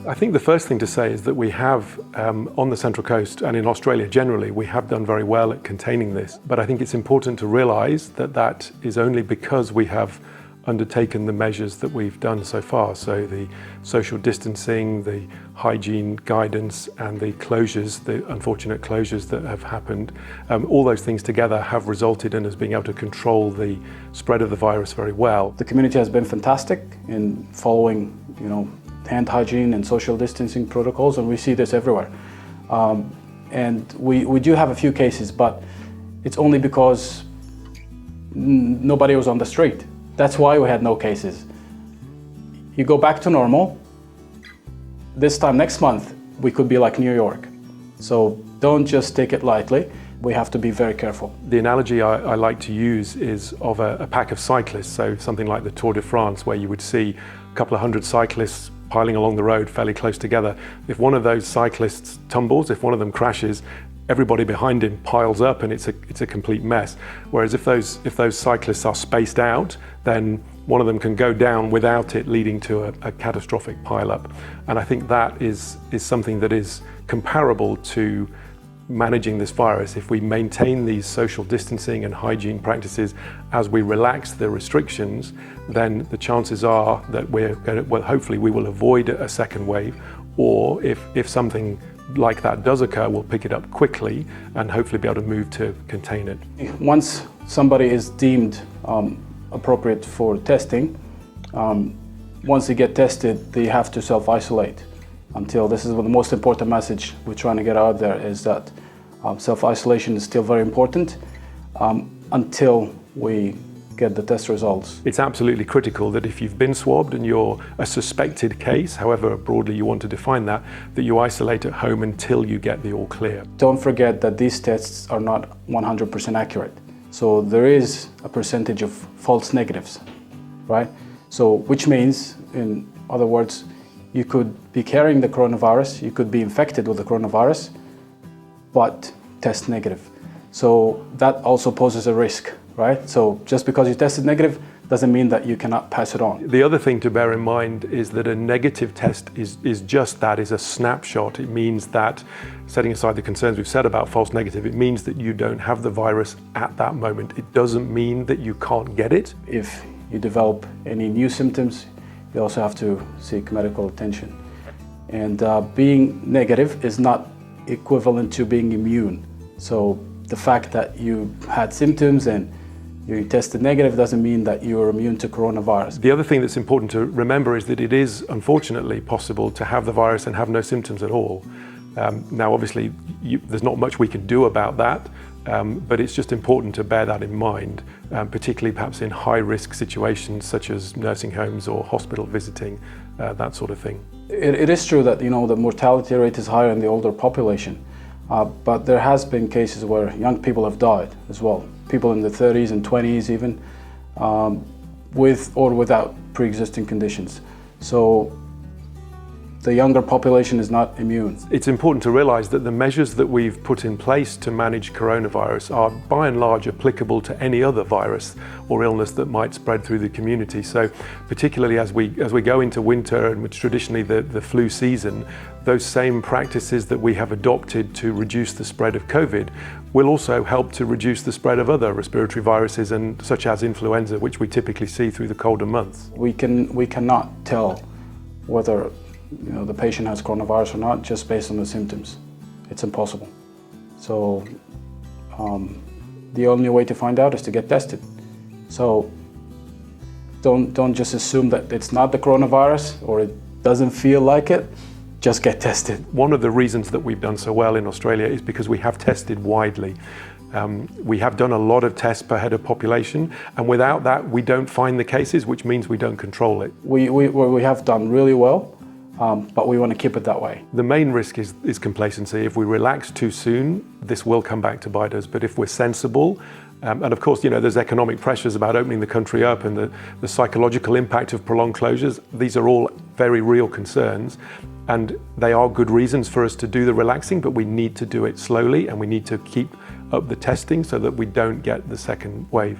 I think the first thing to say is that we have, on the Central Coast and in Australia generally, we have done very well at containing this. But I think it's important to realise that that is only because we have undertaken the measures that we've done so far. So the social distancing, the hygiene guidance and the closures, the unfortunate closures that have happened, all those things together have resulted in us being able to control the spread of the virus very well. The community has been fantastic in following, hand hygiene and social distancing protocols, and we see this everywhere. And we do have a few cases, but it's only because nobody was on the street. That's why we had no cases. You go back to normal, this time next month, we could be like New York. So don't just take it lightly. We have to be very careful. The analogy I like to use is of a pack of cyclists, so something like the Tour de France, where you would see a couple of hundred cyclists piling along the road fairly close together. If one of those cyclists tumbles, if one of them crashes, everybody behind him piles up and it's a complete mess. Whereas if those cyclists are spaced out, then one of them can go down without it leading to a catastrophic pile-up. And I think that is something that is comparable to managing this virus. If we maintain these social distancing and hygiene practices as we relax the restrictions, then the chances are that hopefully we will avoid a second wave, or if something like that does occur, we'll pick it up quickly and hopefully be able to move to contain it. Once somebody is deemed appropriate for testing, once they get tested, they have to self-isolate. This is the most important message we're trying to get out there, is that self-isolation is still very important until we get the test results. It's absolutely critical that if you've been swabbed and you're a suspected case, however broadly you want to define that you isolate at home until you get the all clear. Don't forget that these tests are not 100% accurate. So there is a percentage of false negatives, right? So which means, in other words, you could be carrying the coronavirus, you could be infected with the coronavirus, but test negative. So that also poses a risk, right? So just because you tested negative doesn't mean that you cannot pass it on. The other thing to bear in mind is that a negative test is just that, is a snapshot. It means that, setting aside the concerns we've said about false negative, it means that you don't have the virus at that moment. It doesn't mean that you can't get it. If you develop any new symptoms, you also have to seek medical attention. And being negative is not equivalent to being immune. So the fact that you had symptoms and you tested negative doesn't mean that you're immune to coronavirus. The other thing that's important to remember is that it is unfortunately possible to have the virus and have no symptoms at all. Now obviously there's not much we can do about that, but it's just important to bear that in mind, particularly perhaps in high-risk situations such as nursing homes or hospital visiting, that sort of thing. It is true that the mortality rate is higher in the older population, but there has been cases where young people have died as well. People in the 30s and 20s even, with or without pre-existing conditions. So the younger population is not immune. It's important to realize that the measures that we've put in place to manage coronavirus are by and large applicable to any other virus or illness that might spread through the community. So particularly as we go into winter and traditionally the flu season, those same practices that we have adopted to reduce the spread of COVID will also help to reduce the spread of other respiratory viruses, and such as influenza, which we typically see through the colder months. We cannot tell whether the patient has coronavirus or not just based on the symptoms. It's impossible. So the only way to find out is to get tested. So don't just assume that it's not the coronavirus or it doesn't feel like it. Just get tested. One of the reasons that we've done so well in Australia is because we have tested widely. We have done a lot of tests per head of population, and without that we don't find the cases, which means we don't control it. We have done really well, but we want to keep it that way. The main risk is complacency. If we relax too soon, this will come back to bite us. But if we're sensible, and of course, there's economic pressures about opening the country up and the psychological impact of prolonged closures. These are all very real concerns, and they are good reasons for us to do the relaxing, but we need to do it slowly and we need to keep up the testing so that we don't get the second wave.